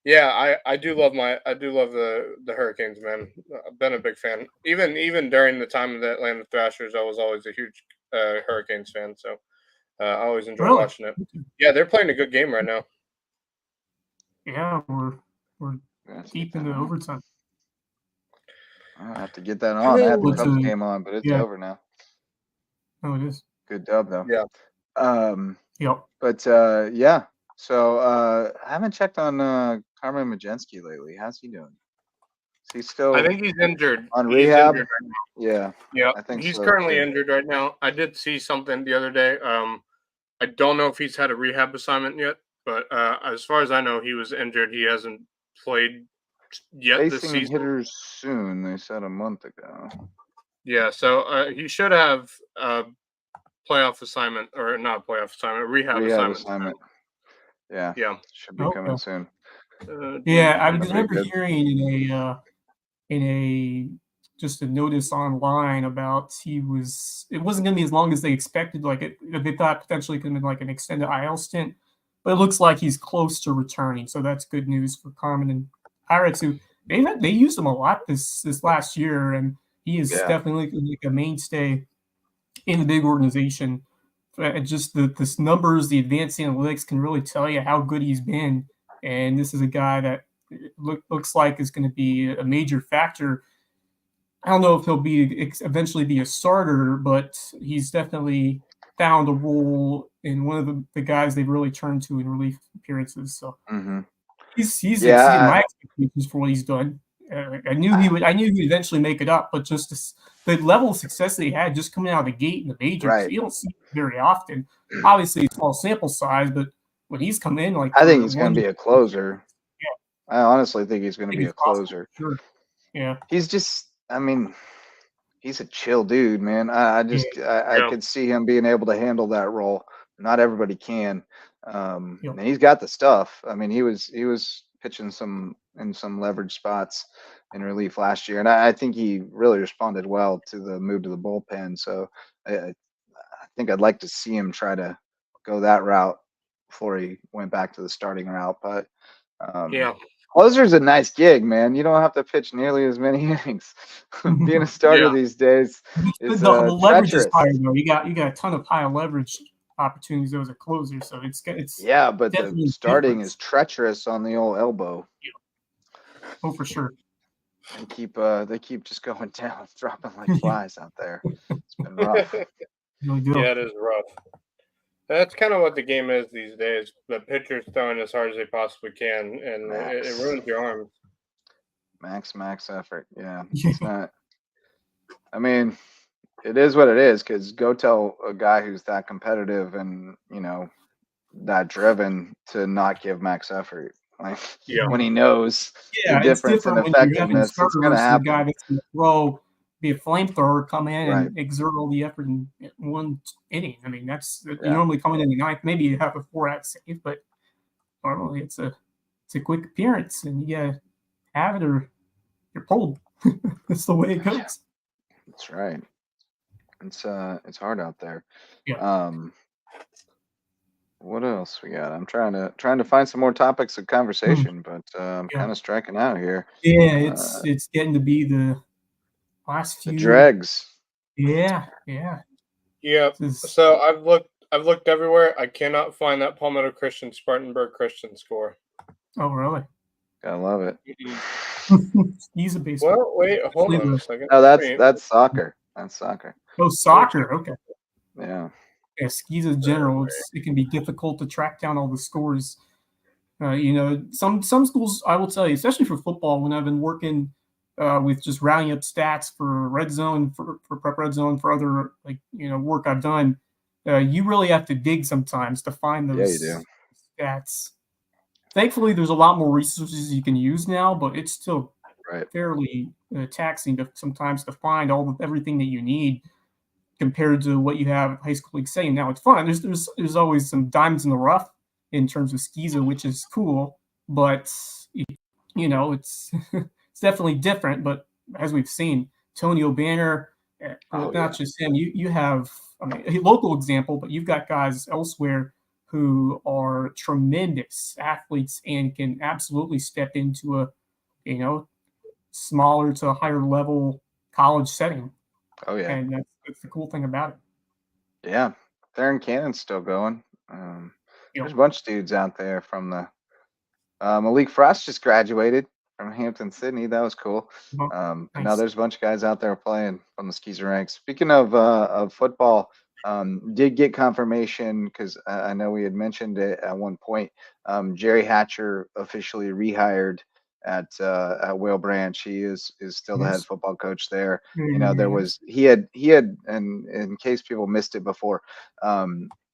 yeah, I do love the Hurricanes, man. I've been a big fan. Even during the time of the Atlanta Thrashers, I was always a huge Hurricanes fan. So I always enjoy watching it. Yeah, they're playing a good game right now. Yeah, we're deep into overtime. I have to get that on. I had the Cubs game on, but it's over now. Oh, it is. Good dub though. Yeah. Yep. But yeah. So I haven't checked on Carmen Majenski lately. How's he doing? Is he still? I think he's injured. On rehab. Injured right now. Yeah. Yeah. I think he's currently injured right now. I did see something the other day. I don't know if he's had a rehab assignment yet, but as far as I know, he was injured. He hasn't played yet this season. Hitters soon. They said a month ago. Yeah, so he should have a playoff assignment, or not a playoff assignment, a rehab assignment. Yeah. Should be coming soon. I remember hearing in a just a notice online about it wasn't going to be as long as they expected. They thought potentially could have been like an extended IL stint, but it looks like he's close to returning. So that's good news for Carmen and Pirates, who they used him a lot this last year, and he is definitely like a mainstay in the big organization. Just the numbers, the advanced analytics can really tell you how good he's been. And this is a guy that looks like is going to be a major factor. I don't know if he'll eventually be a starter, but he's definitely found a role in one of the guys they've really turned to in relief appearances. So he's exceeded my expectations for what he's done. I knew he would eventually make it up, but just the level of success that he had just coming out of the gate in the majors, you don't see it very often. Obviously, it's small sample size, but when he's come in, I think he's going to be a closer. Yeah, I honestly think he's going to be a closer. Sure. Yeah, he's just. I mean, he's a chill dude, man. I could see him being able to handle that role. Not everybody can. And he's got the stuff. I mean, he was pitching in some leverage spots in relief last year, and I think he really responded well to the move to the bullpen. So I think I'd like to see him try to go that route before he went back to the starting route. But closer's a nice gig, man. You don't have to pitch nearly as many innings. Being a starter these days is the leverage is higher though. You got a ton of high leverage opportunities as a closer, so it's but the starting is treacherous on the old elbow. Oh, for sure. They keep just going down, dropping like flies out there. It's been rough. Yeah, it is rough. That's kind of what the game is these days. The pitcher's throwing as hard as they possibly can, and it ruins your arms. Max effort. Yeah. It's not. I mean, it is what it is. Because go tell a guy who's that competitive and that driven to not give max effort. Like when he knows the difference in effectiveness, it's going to happen. The guy that's going to throw be a flamethrower, come in Right. and exert all the effort in one inning. I mean, you normally come in the ninth, maybe you have a 4-out save, but normally it's a quick appearance, and you gotta have it or you're pulled. That's the way it goes. That's right. It's hard out there. Yeah. What else we got? I'm trying to find some more topics of conversation, but I'm Yeah. kind of striking out here. Yeah, it's getting to be the last The few. dregs. Yeah. Yeah. So I've looked everywhere. I cannot find that Palmetto Christian Spartanburg Christian score. Oh, really? Gotta love it. He's a baseball. Well, wait, hold on a second. Oh, that's soccer. That's soccer. Oh, soccer. Okay. Yeah. Yeah, skis in general, it can be difficult to track down all the scores. Some schools, I will tell you, especially for football, when I've been working with just rounding up stats for red zone, for prep red zone, for other work I've done, you really have to dig sometimes to find those stats. Thankfully, there's a lot more resources you can use now, but it's still fairly taxing sometimes to find everything that you need compared to what you have at high school league setting. Now it's fun. There's always some diamonds in the rough in terms of Skiza, which is cool, but it's it's definitely different. But as we've seen, Tonio Banner, not just him. You have a local example, but you've got guys elsewhere who are tremendous athletes and can absolutely step into a smaller to a higher level college setting. Oh yeah, and that's the cool thing about it. Yeah, Theron Cannon's still going. There's a bunch of dudes out there from the Malik Frost just graduated from Hampton Sydney. That was cool. Nice. Now there's a bunch of guys out there playing from the Skeezer ranks. Speaking of football, did get confirmation because I know we had mentioned it at one point. Jerry Hatcher officially rehired at Whale Branch. He is still the head football coach there. There was he had and in case people missed it before,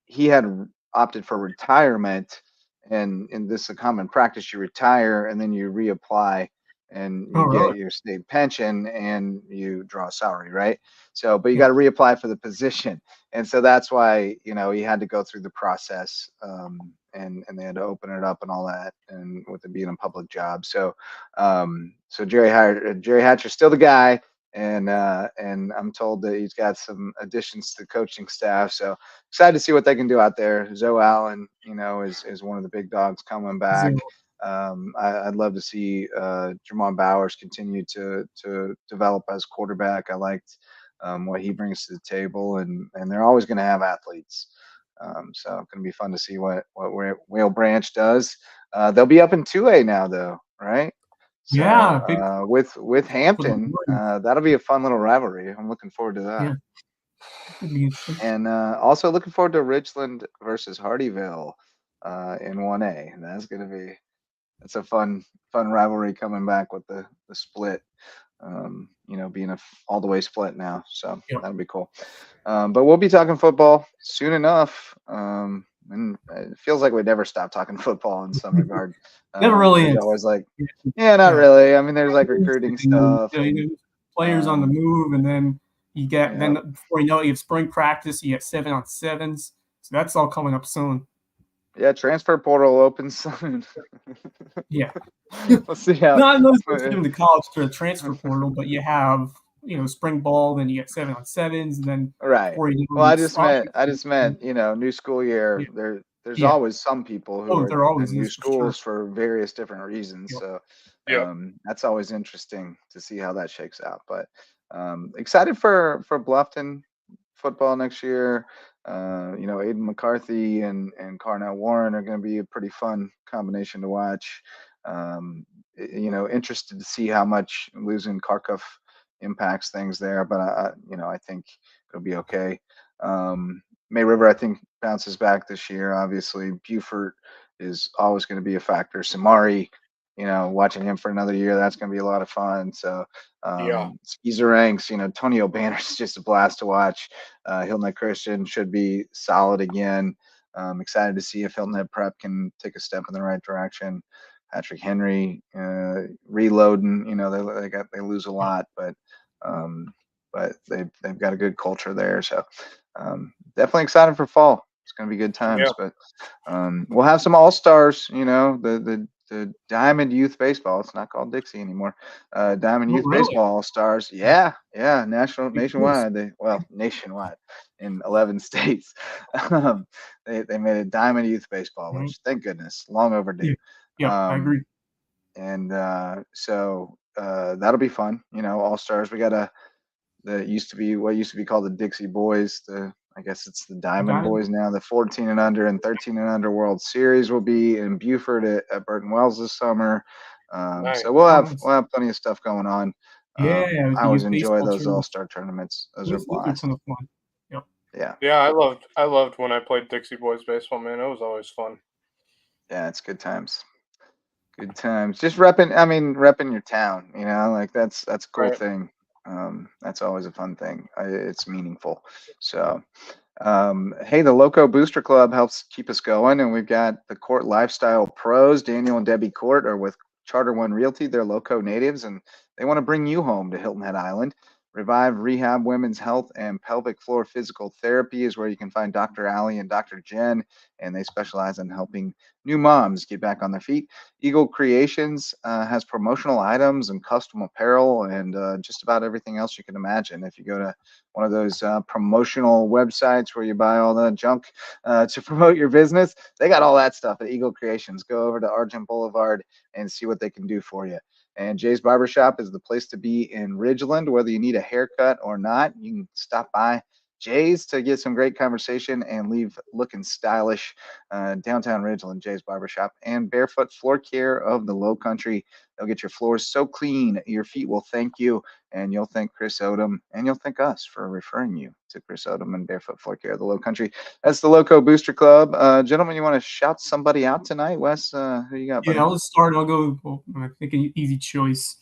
he had opted for retirement, and this is a common practice. You retire and then you reapply and you get your state pension and you draw a salary, right? So, but you got to reapply for the position. And so that's why, he had to go through the process, and they had to open it up and all that, and with it being a public job. So, so Jerry Hatcher's still the guy. And I'm told that he's got some additions to the coaching staff. So excited to see what they can do out there. Zoe Allen, is one of the big dogs coming back. I'd love to see Jermon Bowers continue to develop as quarterback. I liked what he brings to the table, and they're always going to have athletes. So it's going to be fun to see what Whale Branch does. They'll be up in 2A now, though, right? So, with Hampton, that'll be a fun little rivalry. I'm looking forward to that. Yeah. And also looking forward to Richland versus Hardyville in 1A. That's a fun rivalry coming back with the split. Being all the way split now. So that'll be cool. But we'll be talking football soon enough. And it feels like we never stop talking football in some regard. Never really is. Always like, not really. I mean, there's like recruiting stuff. Players on the move, and then you get then before you know it, you have spring practice. You get 7-on-7s. So that's all coming up soon. Yeah, transfer portal opens soon. Yeah. We'll see how. Not in the college to a transfer portal, but you have spring ball, then you get 7-on-7s, and then right. Well, I just meant new school year. Yeah. There's always some people who are always in new schools for various different reasons. So that's always interesting to see how that shakes out. But excited for Bluffton football next year. Aiden McCarthy and Carnell Warren are going to be a pretty fun combination to watch. Interested to see how much losing Kharkov impacts things there, but I think it'll be okay. May River, I think, bounces back this year. Obviously, Beaufort is always going to be a factor. Samari, watching him for another year, that's going to be a lot of fun. So, Skeezer ranks, Tonio Banner's just a blast to watch. Hilton Head Christian should be solid again. Excited to see if Hilton Head Prep can take a step in the right direction. Patrick Henry reloading, they lose a lot, but but they've got a good culture there. So definitely excited for fall. It's going to be good times. Yeah. But we'll have some all-stars, the Diamond Youth Baseball. It's not called Dixie anymore. Diamond Youth really? Baseball All-Stars. Yeah. Nationwide. Nationwide in 11 states. They made a Diamond Youth Baseball, which thank goodness, long overdue. Yeah, I agree. And so that'll be fun. All-Stars. We got what used to be called the Dixie Boys. I guess it's the Diamond Boys now. The 14 and under and 13 and under World Series will be in Buford at Burton Wells this summer. Nice. So we'll have plenty of stuff going on. Yeah, I always enjoy those All-Star tournaments. Those are blast. Those are fun. Yep. Yeah, I loved when I played Dixie Boys baseball, man. It was always fun. Yeah, it's good times. Good times. Just repping your town, that's a cool thing. That's always a fun thing. It's meaningful. So hey, the Lowco Booster Club helps keep us going, and we've got the Court Lifestyle Pros. Daniel and Debbie Court are with Charter One Realty. They're Lowco natives, and they want to bring you home to Hilton Head Island. Revive Rehab Women's Health and Pelvic Floor Physical Therapy is where you can find Dr. Allie and Dr. Jen, and they specialize in helping new moms get back on their feet. Eagle Creations has promotional items and custom apparel and just about everything else you can imagine. If you go to one of those promotional websites where you buy all the junk to promote your business, they got all that stuff at Eagle Creations. Go over to Argent Boulevard and see what they can do for you. And Jay's Barbershop is the place to be in Ridgeland. Whether you need a haircut or not, you can stop by Jay's to get some great conversation and leave looking stylish. Downtown Ridgeland, Jay's Barbershop, and Barefoot Floor Care of the Lowcountry. They'll get your floors so clean, your feet will thank you, and you'll thank Chris Odom, and you'll thank us for referring you to Chris Odom and Barefoot Floor Care of the Lowcountry. That's the Lowco Booster Club. Gentlemen, you want to shout somebody out tonight? Wes, who you got, buddy? Yeah, I'll start. I'll go. Well, I think an easy choice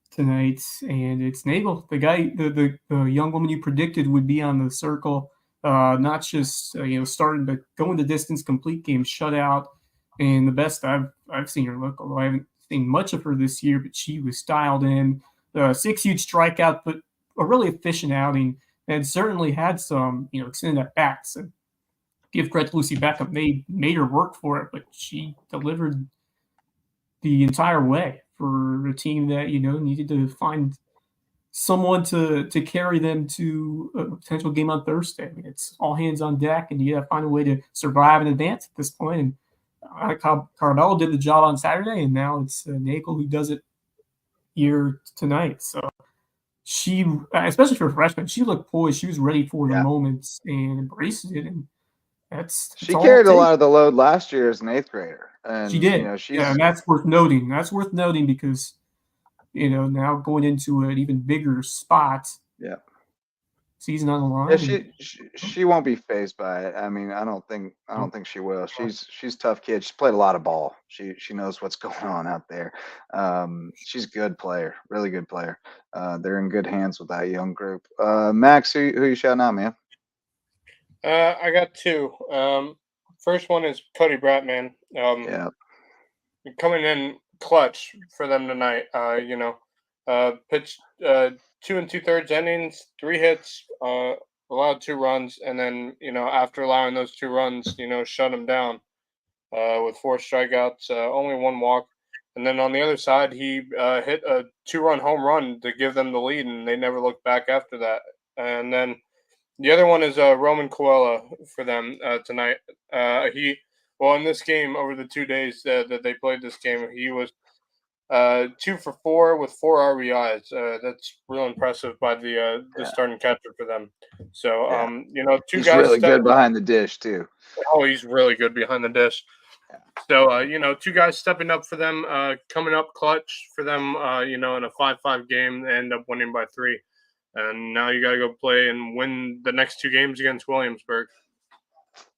tonight, and it's Nagel, the guy, the young woman you predicted would be on the circle, not just starting, but going the distance, complete game shutout, and the best I've seen her look. Although I haven't seen much of her this year, but she was dialed in. 6 huge strikeout, but a really efficient outing, and certainly had some extended at bats. And give credit to Lucy Beckham, made her work for it, but she delivered the entire way for a team that needed to find someone to carry them to a potential game on Thursday. I mean, it's all hands on deck, and you got to find a way to survive and advance at this point. And Carmelo did the job on Saturday, and now it's Nagel who does it here tonight. So she, especially for a freshman, she looked poised. She was ready for the moments and embraced it. And she carried a lot of the load last year as an 8th grader. And she did. And that's worth noting. That's worth noting because now going into an even bigger spot. Yeah. Season on the line. Yeah, she won't be fazed by it. I mean, I don't think she will. She's a tough kid. She's played a lot of ball. She knows what's going on out there. She's a good player, really good player. They're in good hands with that young group. Max, who you shouting out, man? I got 2. First one is Cody Bratman. Coming in clutch for them tonight. Pitched 2 2/3 innings, 3 hits, allowed 2 runs, and then after allowing those 2 runs, shut them down with 4 strikeouts, only 1 walk, and then on the other side he hit a 2-run home run to give them the lead, and they never looked back after that. And then the other one is Roman Coella for them tonight. In this game, over the 2 days that they played this game, he was 2 for 4 with 4 RBIs. That's real impressive by the starting catcher for them. So, 2 he's guys really good behind the dish too. Oh, he's really good behind the dish. Yeah. So, 2 guys stepping up for them, coming up clutch for them, in a 5-5 game, they end up winning by 3. And now you got to go play and win the next 2 games against Williamsburg.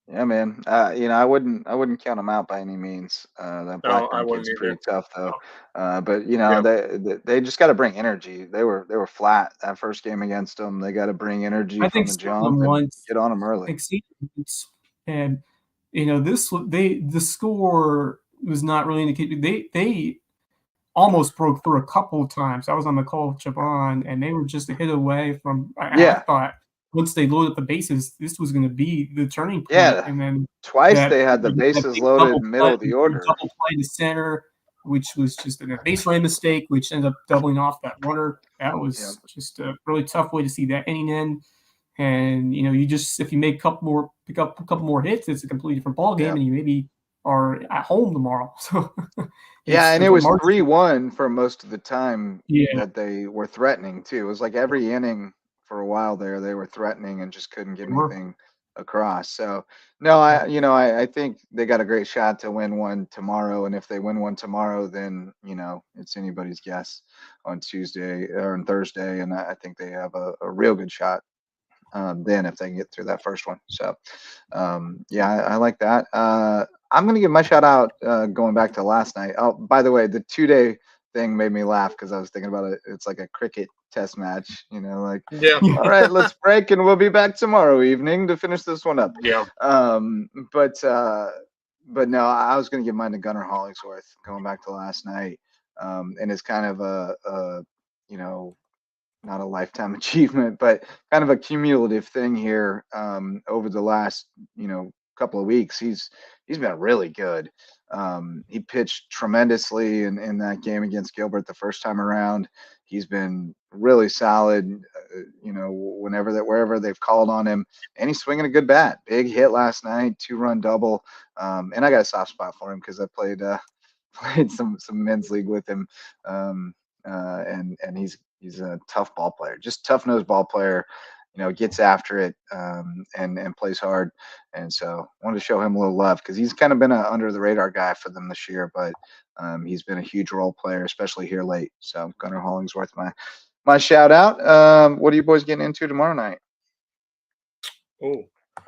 Yeah, man. I wouldn't count them out by any means. That Blackburn kid's pretty tough, though. But they just got to bring energy. They were flat that first game against them. They got to bring energy from the jump and get on them early. And the score was not really indicated. They almost broke through a couple of times. I was on the call with Javon, and they were just a hit away from. I thought once they loaded up the bases, this was going to be the turning point. Yeah, and then twice they had the bases loaded middle of the order. Double play to center, which was just a base running mistake, which ended up doubling off that runner. That was just a really tough way to see that inning end. And you just if you pick up a couple more hits, it's a completely different ball game, and you maybe are at home tomorrow. So and it was 3-1 for most of the time that they were threatening too. It was like every inning for a while there they were threatening and just couldn't get anything across. So no, I think they got a great shot to win one tomorrow, and if they win one tomorrow, then it's anybody's guess on Tuesday or on Thursday, and I think they have a real good shot then if they can get through that first one. So I like that. I'm gonna give my shout out going back to last night. Oh, by the way, the 2-day thing made me laugh because I was thinking about it. It's like a cricket test match, all right, let's break and we'll be back tomorrow evening to finish this one up. But no, I was gonna give mine to Gunnar Hollingsworth going back to last night. And it's kind of a not a lifetime achievement, but kind of a cumulative thing here over the last couple of weeks. He's been really good. He pitched tremendously in that game against Gilbert the first time around. He's been really solid, wherever they've called on him, and he's swinging a good bat. Big hit last night, 2-run double. And I got a soft spot for him because I played some men's league with him. And he's a tough ball player, just tough-nosed ball player, gets after it and plays hard. And so I wanted to show him a little love because he's kind of been an under-the-radar guy for them this year, but he's been a huge role player, especially here late. So Gunnar Hollingsworth, my shout-out. What are you boys getting into tomorrow night?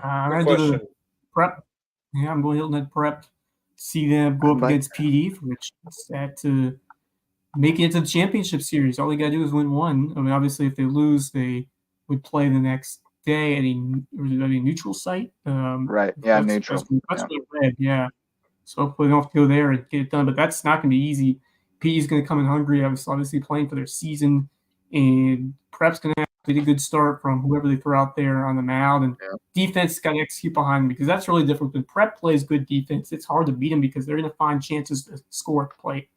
I'm going to do the prep. Yeah, I'm going to Hilton Head Prep. See them go up against PD, which is to make it into the championship series. All they got to do is win one. I mean, obviously, if they lose, they would play the next day at a neutral site. Right. Yeah, neutral. That's red. Yeah. So hopefully they don't have to go there and get it done. But that's not going to be easy. PE's going to come in hungry, obviously playing for their season. And Prep's going to have to get a good start from whoever they throw out there on the mound. And defense got to execute behind them because that's really different. When Prep plays good defense, it's hard to beat them because they're going to find chances to score at the plate.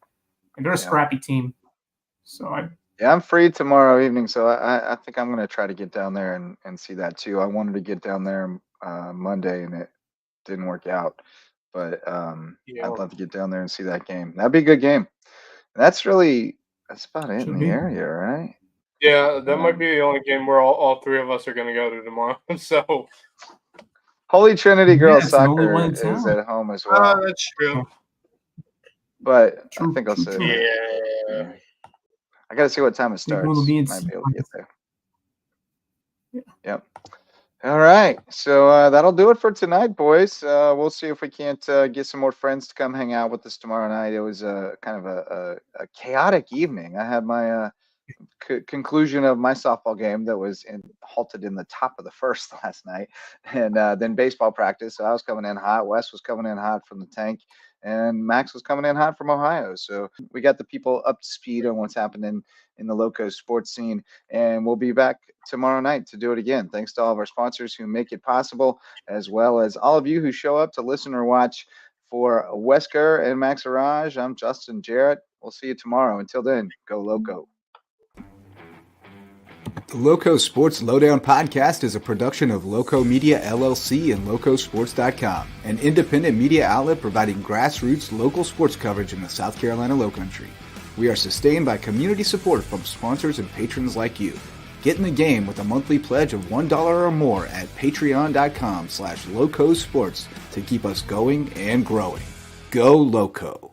And they're a scrappy team. So I'm free tomorrow evening, so I think I'm going to try to get down there and see that too. I wanted to get down there Monday, and it didn't work out. But I'd love to get down there and see that game. That'd be a good game. That's about it in the area, right? Yeah, that might be the only game where all three of us are going to go to tomorrow. So Holy Trinity Girls Soccer is at home as well. Oh, that's true. But I think I'll say I got to see what time it starts. Might be able to get there. Yep. All right. So that'll do it for tonight, boys. We'll see if we can't get some more friends to come hang out with us tomorrow night. It was kind of a chaotic evening. I had my conclusion of my softball game that was halted in the top of the first last night, and then baseball practice. So I was coming in hot. Wes was coming in hot from the tank. And Max was coming in hot from Ohio. So we got the people up to speed on what's happening in the Loco sports scene. And we'll be back tomorrow night to do it again. Thanks to all of our sponsors who make it possible, as well as all of you who show up to listen or watch. For Wes Kerr and Max Arraj, I'm Justin Jarrett. We'll see you tomorrow. Until then, go Loco. The Loco Sports Lowdown podcast is a production of Lowco Media LLC and LowcoSports.com, an independent media outlet providing grassroots local sports coverage in the South Carolina Lowcountry. We are sustained by community support from sponsors and patrons like you. Get in the game with a monthly pledge of $1 or more at patreon.com/LowcoSports to keep us going and growing. Go Lowco.